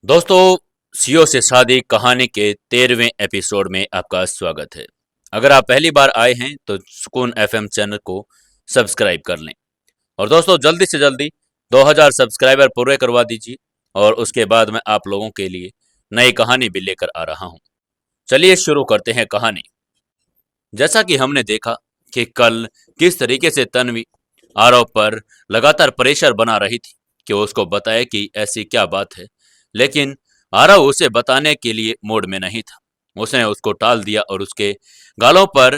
दोस्तों, सीओ से शादी कहानी के 13वें एपिसोड में आपका स्वागत है। अगर आप पहली बार आए हैं तो सुकून एफएम चैनल को सब्सक्राइब कर लें। और दोस्तों, जल्दी से जल्दी 2000 सब्सक्राइबर पूरे करवा दीजिए और उसके बाद मैं आप लोगों के लिए नई कहानी भी लेकर आ रहा हूं। चलिए शुरू करते हैं कहानी। जैसा कि हमने देखा कि कल किस तरीके से तन्वी आरव पर लगातार प्रेशर बना रही थी कि उसको बताए कि ऐसी क्या बात है, लेकिन आरव उसे बताने के लिए मूड में नहीं था। उसने उसको टाल दिया और उसके गालों पर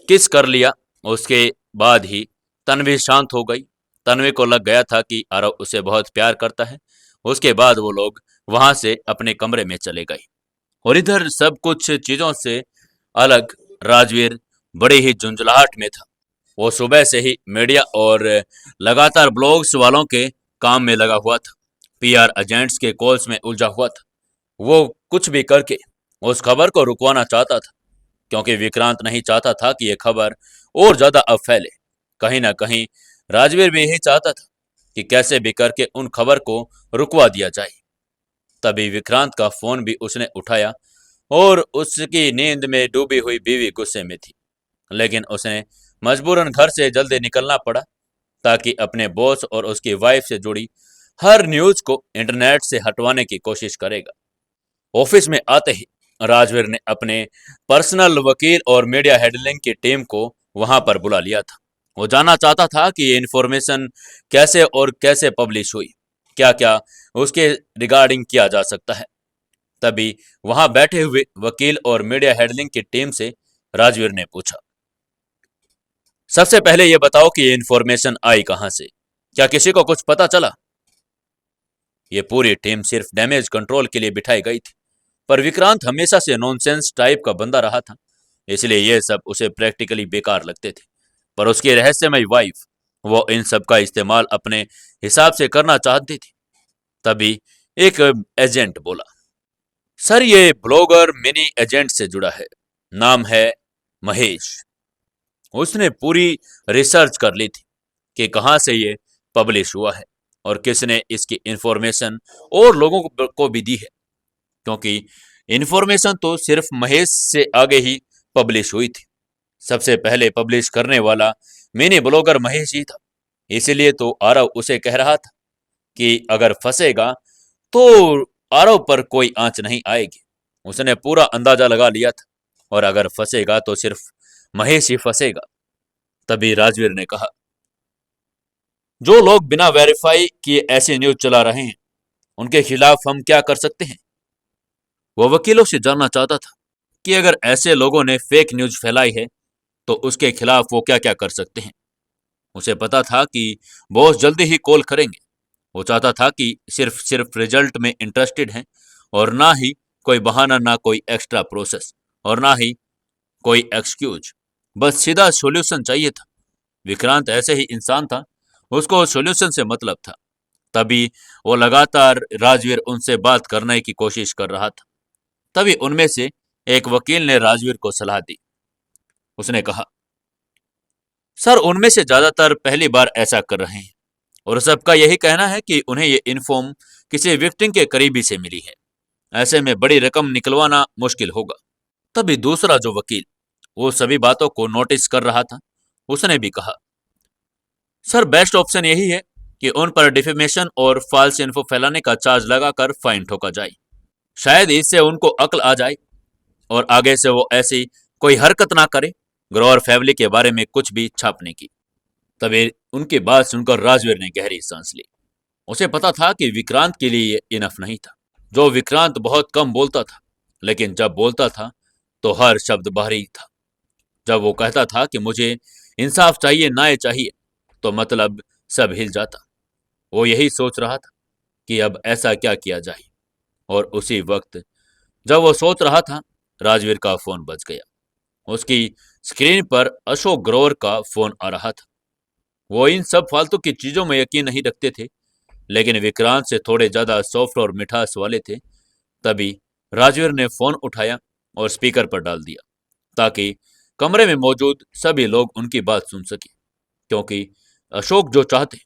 किस कर लिया। उसके बाद ही तन्वी शांत हो गई। तन्वी को लग गया था कि आरव उसे बहुत प्यार करता है। उसके बाद वो लोग वहां से अपने कमरे में चले गए और इधर सब कुछ चीजों से अलग राजवीर बड़ी ही झुंझलाहट में था। वो सुबह से ही मीडिया और लगातार ब्लॉग्स वालों के काम में लगा हुआ था। पीआर एजेंट्स के कॉल्स में उलझा हुआ था। वो कुछ भी करके उस खबर को रुकवाना चाहता था, क्योंकि विक्रांत नहीं चाहता था कि ये खबर और ज्यादा अब फैले। कहीं ना कहीं राजवीर भी यही चाहता था कि कैसे भी करके उन खबर को रुकवा दिया जाए। तभी विक्रांत का फोन भी उसने उठाया और उसकी नींद में डूबी हुई बीवी गुस्से में थी, लेकिन उसे मजबूरन घर से जल्दी निकलना पड़ा ताकि अपने बॉस और उसकी वाइफ से जुड़ी हर न्यूज को इंटरनेट से हटवाने की कोशिश करेगा। ऑफिस में आते ही राजवीर ने अपने पर्सनल वकील और मीडिया हैंडलिंग की टीम को वहां पर बुला लिया था। वो जानना चाहता था कि ये इन्फॉर्मेशन कैसे और कैसे पब्लिश हुई, क्या क्या उसके रिगार्डिंग किया जा सकता है। तभी वहां बैठे हुए वकील और मीडिया हैंडलिंग की टीम से राजवीर ने पूछा, सबसे पहले ये बताओ कि ये इन्फॉर्मेशन आई कहां से, क्या किसी को कुछ पता चला? ये पूरी टीम सिर्फ डैमेज कंट्रोल के लिए बिठाई गई थी, पर विक्रांत हमेशा से नॉनसेंस टाइप का बंदा रहा था, इसलिए ये सब उसे प्रैक्टिकली बेकार लगते थे। पर उसकी रहस्यमय वाइफ, वो इन सब का इस्तेमाल अपने हिसाब से करना चाहती थी। तभी एक एजेंट बोला, सर ये ब्लॉगर मिनी एजेंट से जुड़ा है, नाम है महेश। उसने पूरी रिसर्च कर ली थी कि कहाँ से ये पब्लिश हुआ है और किसने इसकी इंफॉर्मेशन और लोगों को भी दी है, क्योंकि इंफॉर्मेशन तो सिर्फ महेश से आगे ही पब्लिश हुई थी। सबसे पहले पब्लिश करने वाला मिनी ब्लॉगर महेश ही था। इसीलिए तो आरव उसे कह रहा था कि अगर फंसेगा तो आरव पर कोई आंच नहीं आएगी। उसने पूरा अंदाजा लगा लिया था, और अगर फंसेगा तो सिर्फ महेश ही फंसेगा। तभी राजवीर ने कहा, जो लोग बिना वेरीफाई किए ऐसी न्यूज चला रहे हैं उनके खिलाफ हम क्या कर सकते हैं? वो वकीलों से जानना चाहता था कि अगर ऐसे लोगों ने फेक न्यूज फैलाई है तो उसके खिलाफ वो क्या क्या कर सकते हैं। उसे पता था कि बॉस जल्दी ही कॉल करेंगे। वो चाहता था कि सिर्फ सिर्फ रिजल्ट में इंटरेस्टेड हैं, और ना ही कोई बहाना, ना कोई एक्स्ट्रा प्रोसेस, और ना ही कोई एक्सक्यूज। बस सीधा सॉल्यूशन चाहिए था। विक्रांत ऐसे ही इंसान था, उसको सॉल्यूशन से मतलब था। तभी वो लगातार राजवीर उनसे बात करने की कोशिश कर रहा था। तभी उनमें से एक वकील ने राजवीर को सलाह दी। उसने कहा, सर उनमें से ज्यादातर पहली बार ऐसा कर रहे हैं और सबका यही कहना है कि उन्हें ये इन्फॉर्म किसी विक्टिम के करीबी से मिली है। ऐसे में बड़ी रकम निकलवाना मुश्किल होगा। तभी दूसरा जो वकील वो सभी बातों को नोटिस कर रहा था, उसने भी कहा, सर बेस्ट ऑप्शन यही है कि उन पर डिफेमेशन और फॉल्स इन्फो फैलाने का चार्ज लगाकर फाइन ठोका जाए। शायद इससे उनको अक्ल आ जाए और आगे से वो ऐसी कोई हरकत ना करे ग्रोवर फैमिली के बारे में कुछ भी छापने की। तभी उनकी बात सुनकर राजवीर ने गहरी सांस ली। उसे पता था कि विक्रांत के लिए ये इनफ नहीं था। जो विक्रांत बहुत कम बोलता था, लेकिन जब बोलता था तो हर शब्द बाहरी था। जब वो कहता था कि मुझे इंसाफ चाहिए, न्याय चाहिए, तो मतलब सब हिल जाता। वो यही सोच रहा था कि अब ऐसा क्या किया जाए। और उसी वक्त जब वो सोच रहा था, राजवीर का फोन बज गया। उसकी स्क्रीन पर अशोक ग्रोवर का फोन आ रहा था। वो इन सब फालतू की चीजों में यकीन नहीं रखते थे, लेकिन विक्रांत से थोड़े ज्यादा सॉफ्ट और मिठास वाले थे। तभी राजवीर ने फोन उठाया और स्पीकर पर डाल दिया, ताकि कमरे में मौजूद सभी लोग उनकी बात सुन सके। क्योंकि अशोक जो चाहते,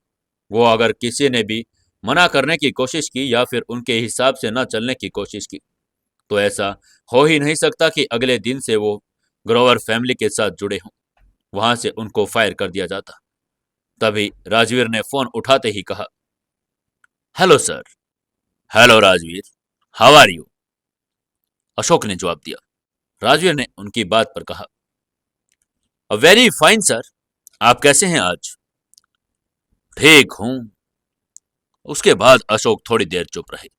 वो अगर किसी ने भी मना करने की कोशिश की या फिर उनके हिसाब से न चलने की कोशिश की, तो ऐसा हो ही नहीं सकता कि अगले दिन से वो ग्रोवर फैमिली के साथ जुड़े हों। वहां से उनको फायर कर दिया जाता। तभी राजवीर ने फोन उठाते ही कहा, hello sir. Hello Rajveer, how are you? Ashok ने जवाब दिया। राजवीर ने उनकी बात पर कहा, वेरी फाइन सर, आप कैसे हैं आज? ठीक हूं। उसके बाद अशोक थोड़ी देर चुप रहे,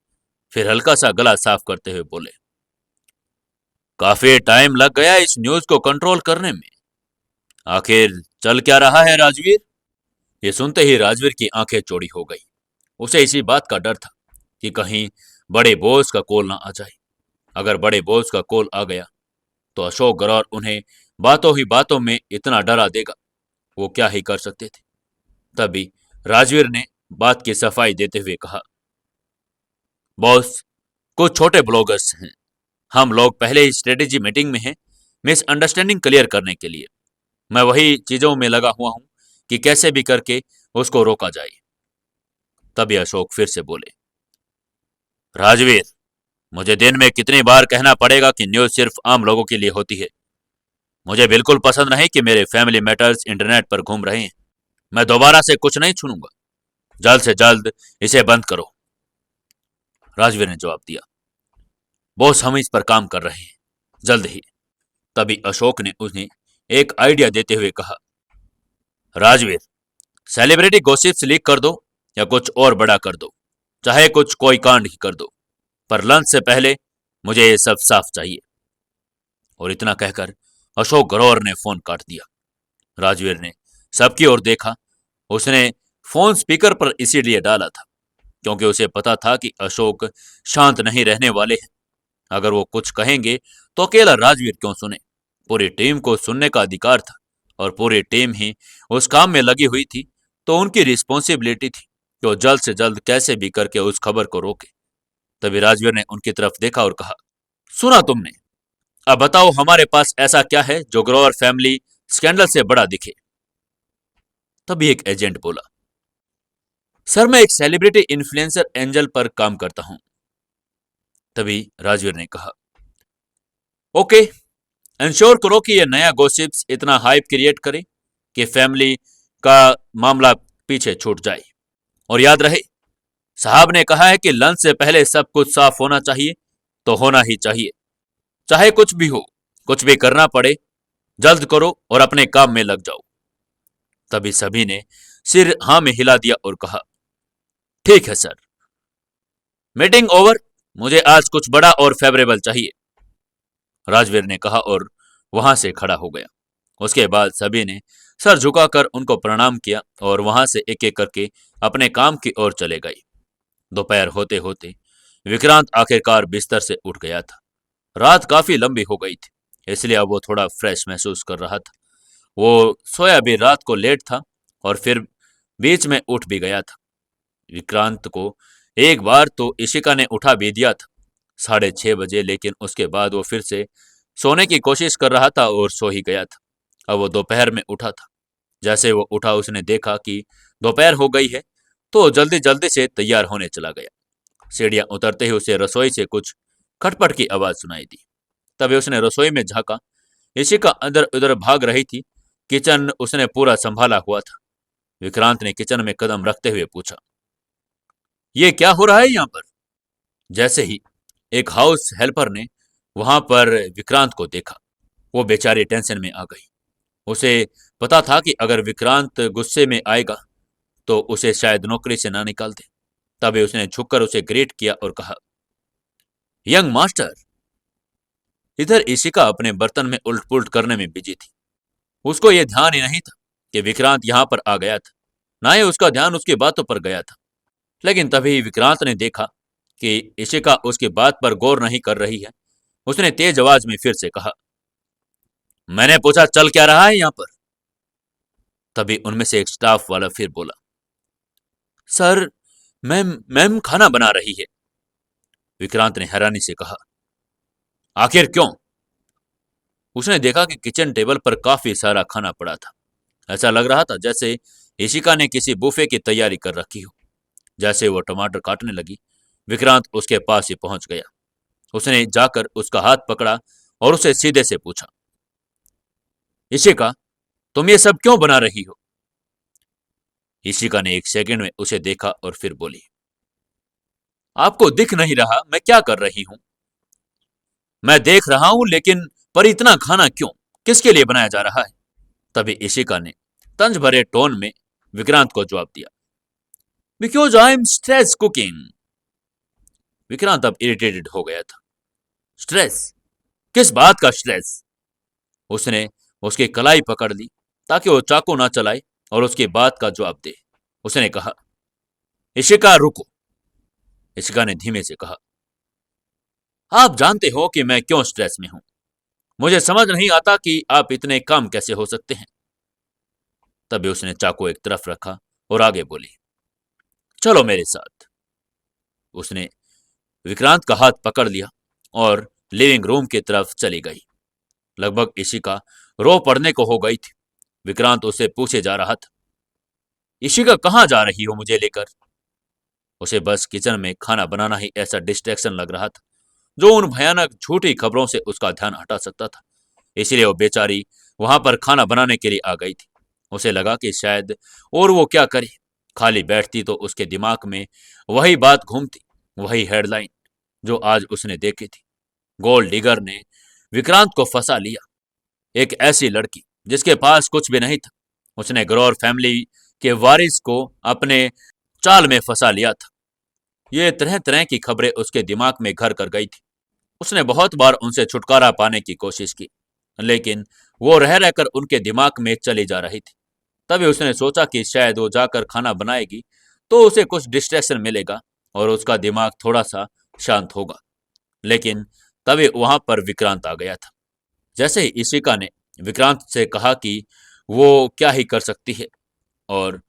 फिर हल्का सा गला साफ करते हुए बोले, काफी टाइम लग गया इस न्यूज को कंट्रोल करने में। आखिर चल क्या रहा है राजवीर? ये सुनते ही राजवीर की आंखें चौड़ी हो गई। उसे इसी बात का डर था कि कहीं बड़े बॉस का कॉल ना आ जाए। अगर बड़े बॉस का कॉल आ गया तो अशोक गरौर उन्हें बातों ही बातों में इतना डरा देगा, वो क्या ही कर सकते थे। तभी राजवीर ने बात की सफाई देते हुए कहा, बॉस, कुछ छोटे ब्लॉगर्स हैं, हम लोग पहले ही स्ट्रेटेजी मीटिंग में हैं मिसअंडरस्टैंडिंग क्लियर करने के लिए। मैं वही चीजों में लगा हुआ हूं कि कैसे भी करके उसको रोका जाए। तभी अशोक फिर से बोले, राजवीर, मुझे दिन में कितनी बार कहना पड़ेगा कि न्यूज सिर्फ आम लोगों के लिए होती है। मुझे बिल्कुल पसंद नहीं कि मेरे फैमिली मैटर्स इंटरनेट पर घूम रहे हैं। मैं दोबारा से कुछ नहीं सुनूंगा। जल्द से जल्द इसे बंद करो। राजवीर ने जवाब दिया, बॉस, हम इस पर काम कर रहे हैं, जल्द ही। तभी अशोक ने उन्हें एक आइडिया देते हुए कहा, राजवीर, सेलिब्रिटी गॉसिप्स लीक कर दो या कुछ और बड़ा कर दो, चाहे कुछ कोई कांड ही कर दो, पर लंच से पहले मुझे ये सब साफ चाहिए। और इतना कहकर अशोक गरौर ने फोन काट दिया। राजवीर ने सबकी ओर देखा। उसने फोन स्पीकर पर इसीलिए डाला था क्योंकि उसे पता था कि अशोक शांत नहीं रहने वाले हैं। अगर वो कुछ कहेंगे तो अकेला राजवीर क्यों सुने? पूरी टीम को सुनने का अधिकार था और पूरी टीम ही उस काम में लगी हुई थी, तो उनकी रिस्पॉन्सिबिलिटी थी कि वो जल्द से जल्द कैसे भी करके उस खबर को रोके। तभी राजवीर ने उनकी तरफ देखा और कहा, सुना तुमने? अब बताओ, हमारे पास ऐसा क्या है जो ग्रोवर फैमिली स्कैंडल से बड़ा दिखे? तभी एक एजेंट बोला, सर, मैं एक सेलिब्रिटी इन्फ्लुएंसर एंजल पर काम करता हूं। तभी राजवीर ने कहा, ओके, इंश्योर करो कि यह नया गॉसिप्स इतना हाइप क्रिएट करे कि फैमिली का मामला पीछे छूट जाए। और याद रहे, साहब ने कहा है कि लंच से पहले सब कुछ साफ होना चाहिए, तो होना ही चाहिए। चाहे कुछ भी हो, कुछ भी करना पड़े, जल्द करो और अपने काम में लग जाओ। तभी सभी ने सिर हाँ में हिला दिया और कहा, ठीक है सर, मीटिंग ओवर, मुझे आज कुछ बड़ा और फेवरेबल चाहिए। राजवीर ने कहा और वहां से खड़ा हो गया। उसके बाद सभी ने सर झुकाकर उनको प्रणाम किया और वहां से एक एक करके अपने काम की ओर चले गए। दोपहर होते होते विक्रांत आखिरकार बिस्तर से उठ गया था। रात काफी लंबी हो गई थी, इसलिए अब वो थोड़ा फ्रेश महसूस कर रहा था। वो सोया भी रात को लेट था और फिर बीच में उठ भी गया था। विक्रांत को एक बार तो इशिका ने उठा भी दिया था 6:30 बजे, लेकिन उसके बाद वो फिर से सोने की कोशिश कर रहा था और सो ही गया था। अब वो दोपहर में उठा था। जैसे वो उठा, उसने देखा कि दोपहर हो गई है, तो जल्दी जल्दी से तैयार होने चला गया। सीढ़ियां उतरते ही उसे रसोई से कुछ खटपट की आवाज सुनाई दी। तभी उसने रसोई में झांका। इशिका अंदर उधर भाग रही थी। किचन उसने पूरा संभाला हुआ था। विक्रांत ने किचन में कदम रखते हुए पूछा, ये क्या हो रहा है यहाँ पर? जैसे ही एक हाउस हेल्पर ने वहां पर विक्रांत को देखा, वो बेचारी टेंशन में आ गई। उसे पता था कि अगर विक्रांत गुस्से में आएगा तो उसे शायद नौकरी से ना निकाल दे। तभी उसने झुककर उसे ग्रीट किया और कहा, यंग मास्टर। इधर इशिका अपने बर्तन में उल्ट पुल्ट करने में बिजी थी। उसको यह ध्यान ही नहीं था कि विक्रांत यहां पर आ गया था, ना ही उसका ध्यान उसकी बातों पर गया था। लेकिन तभी विक्रांत ने देखा कि इशिका उसकी बात पर गौर नहीं कर रही है। उसने तेज आवाज में फिर से कहा, मैंने पूछा चल क्या रहा है यहाँ पर? तभी उनमें से एक स्टाफ वाला फिर बोला, सर, मैम मैम खाना बना रही है। विक्रांत ने हैरानी से कहा, आखिर क्यों? उसने देखा कि किचन टेबल पर काफी सारा खाना पड़ा था। ऐसा लग रहा था जैसे इशिका ने किसी बुफे की तैयारी कर रखी हो। जैसे वो टमाटर काटने लगी, विक्रांत उसके पास ही पहुंच गया। उसने जाकर उसका हाथ पकड़ा और उसे सीधे से पूछा, इशिका, तुम ये सब क्यों बना रही हो? इशिका ने एक सेकंड में उसे देखा और फिर बोली, आपको दिख नहीं रहा मैं क्या कर रही हूं? मैं देख रहा हूं, लेकिन पर इतना खाना क्यों? किसके लिए बनाया जा रहा है? तभी इशिका ने तंज भरे टोन में विक्रांत को जवाब दिया, because I am stress cooking. Vikrant अब इरिटेटेड हो गया था। स्ट्रेस? किस बात का स्ट्रेस? उसने उसकी कलाई पकड़ ली ताकि वो चाकू ना चलाए और उसकी बात का जवाब दे। उसने कहा, इशिका रुको। इशिका ने धीमे से कहा, आप जानते हो कि मैं क्यों स्ट्रेस में हूं। मुझे समझ नहीं आता कि आप इतने काम कैसे हो सकते हैं। तभी उसने चाकू एक तरफ रखा और आगे बोली, चलो मेरे साथ। उसने विक्रांत का हाथ पकड़ लिया और लिविंग रूम की तरफ चली गई। लगभग इशिका रो पड़ने को हो गई थी। विक्रांत उसे पूछे जा रहा था, इशिका कहाँ जा रही हो मुझे लेकर? उसे बस किचन में खाना बनाना ही ऐसा डिस्ट्रैक्शन लग रहा था जो उन भयानक झूठी खबरों से उसका ध्यान हटा सकता था। इसलिए वो बेचारी वहां पर खाना बनाने के लिए आ गई थी। उसे लगा कि शायद और वो क्या करे। खाली बैठती तो उसके दिमाग में वही बात घूमती, वही हेडलाइन जो आज उसने देखी थी। गोल्ड डिगर ने विक्रांत को फंसा लिया। एक ऐसी लड़की जिसके पास कुछ भी नहीं था। उसने ग्रोवर फैमिली के वारिस को अपने चाल में फंसा लिया था। ये तरह तरह की खबरें उसके दिमाग में घर कर गई थी। उसने बहुत बार उनसे छुटकारा पाने की कोशिश की, लेकिन वो रह रहकर उनके दिमाग में चली जा रही थी। तभी उसने सोचा कि शायद वो जाकर खाना बनाएगी तो उसे कुछ डिस्ट्रैक्शन मिलेगा और उसका दिमाग थोड़ा सा शांत होगा। लेकिन तभी वहां पर विक्रांत आ गया था। जैसे ही इशिका ने विक्रांत से कहा कि वो क्या ही कर सकती है, और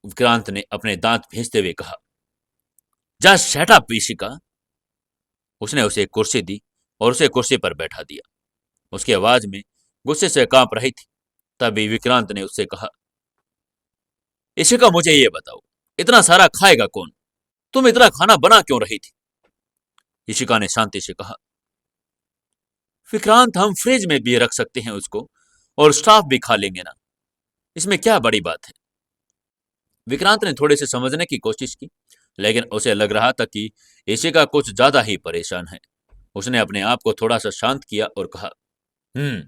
विक्रांत ने अपने दांत भींचते हुए कहा, जस्ट शट अप इशिका। उसने उसे एक कुर्सी दी और उसे कुर्सी पर बैठा दिया। उसकी आवाज में गुस्से से कांप रही थी। तभी विक्रांत ने उससे कहा, इशिका मुझे ये बताओ, इतना सारा खाएगा कौन? तुम इतना खाना बना क्यों रही थी? इशिका ने शांति से कहा, विक्रांत हम फ्रिज में भी रख सकते हैं उसको, और स्टाफ भी खा लेंगे ना, इसमें क्या बड़ी बात है? विक्रांत ने थोड़े से समझने की कोशिश की, लेकिन उसे लग रहा था कि इशिका कुछ ज्यादा ही परेशान है। उसने अपने आप को थोड़ा सा शांत किया और कहा, हम्म।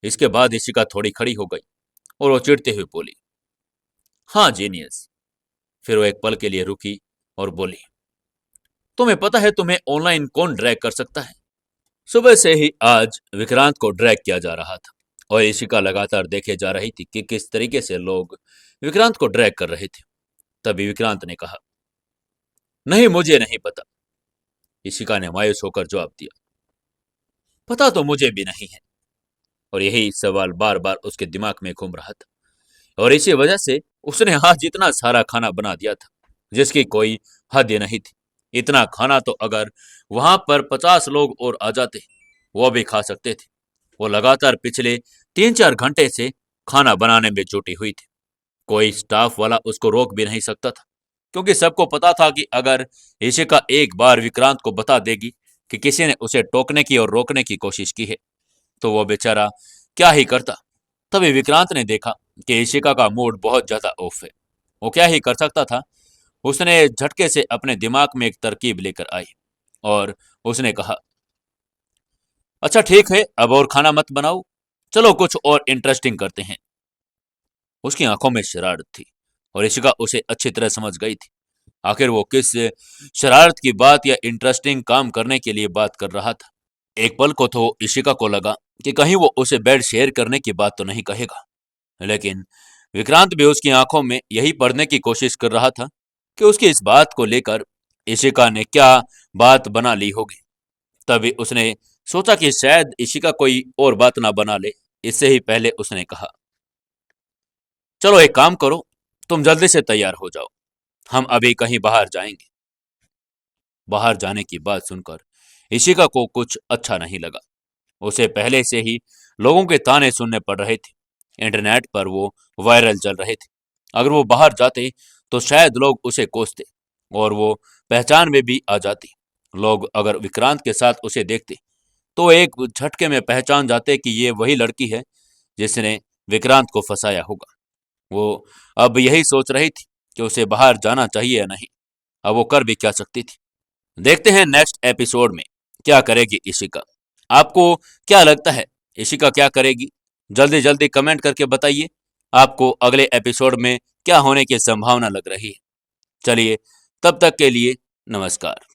इसके बाद इशिका थोड़ी खड़ी हो गई और वो चिढ़ते हुए बोली, हाँ जीनियस। फिर वो एक पल के लिए रुकी और बोली, तुम्हें पता है तुम्हें ऑनलाइन कौन ड्रैग कर सकता है? सुबह से ही आज विक्रांत को ड्रैग किया जा रहा था और इशिका लगातार देखे जा रही थी कि किस तरीके से लोग विक्रांत को ड्रैग कर रहे थे। तभी विक्रांत ने कहा, नहीं मुझे नहीं पता। इशिका ने मायूस होकर जवाब दिया, पता तो मुझे भी नहीं है। और यही सवाल बार बार उसके दिमाग में घूम रहा था, और इसी वजह से उसने आज इतना सारा खाना बना दिया था जिसकी कोई हद ही नहीं थी। इतना खाना तो अगर वहां पर 50 लोग और आ जाते वो भी खा सकते थे। वो लगातार पिछले 3-4 घंटे से खाना बनाने में जुटी हुई थी। कोई स्टाफ वाला उसको रोक भी नहीं सकता था, क्योंकि सबको पता था कि अगर इशिका एक बार विक्रांत को बता देगी कि किसी ने उसे टोकने की और रोकने की कोशिश की है तो वो बेचारा क्या ही करता। तभी विक्रांत ने देखा कि इशिका का मूड बहुत ज्यादा ऑफ है। वो क्या ही कर सकता था। उसने झटके से अपने दिमाग में एक तरकीब लेकर आई और उसने कहा, अच्छा ठीक है, अब और खाना मत बनाओ, चलो कुछ और इंटरेस्टिंग करते हैं। उसकी आंखों में शरारत थी और इशिका उसे अच्छी तरह समझ गई थी। आखिर वो किस शरारत की बात या इंटरेस्टिंग काम करने के लिए बात कर रहा था। एक पल को तो इशिका को लगा कि कहीं वो उसे बेड शेयर करने की बात तो नहीं कहेगा, लेकिन विक्रांत भी उसकी आंखों में यही पढ़ने की कोशिश कर रहा था कि उसकी इस बात को लेकर इशिका ने क्या बात बना ली होगी। तभी उसने सोचा कि शायद इशिका कोई और बात ना बना ले। इससे ही पहले उसने कहा, चलो एक काम करो, तुम जल्दी से तैयार हो जाओ, हम अभी कहीं बाहर जाएंगे। बाहर जाने की बात सुनकर इशिका को कुछ अच्छा नहीं लगा। उसे पहले से ही लोगों के ताने सुनने पड़ रहे थे। इंटरनेट पर वो वायरल चल रहे थे। अगर वो बाहर जाते तो शायद लोग उसे कोसते और वो पहचान में भी आ जाती। लोग अगर विक्रांत के साथ उसे देखते तो एक झटके में पहचान जाते कि ये वही लड़की है जिसने विक्रांत को फंसाया होगा। वो अब यही सोच रही थी कि उसे बाहर जाना चाहिए या नहीं। अब वो कर भी क्या सकती थी। देखते हैं नेक्स्ट एपिसोड में क्या करेगी इशिका। आपको क्या लगता है इशिका क्या करेगी? जल्दी जल्दी कमेंट करके बताइए आपको अगले एपिसोड में क्या होने की संभावना लग रही है। चलिए, तब तक के लिए नमस्कार।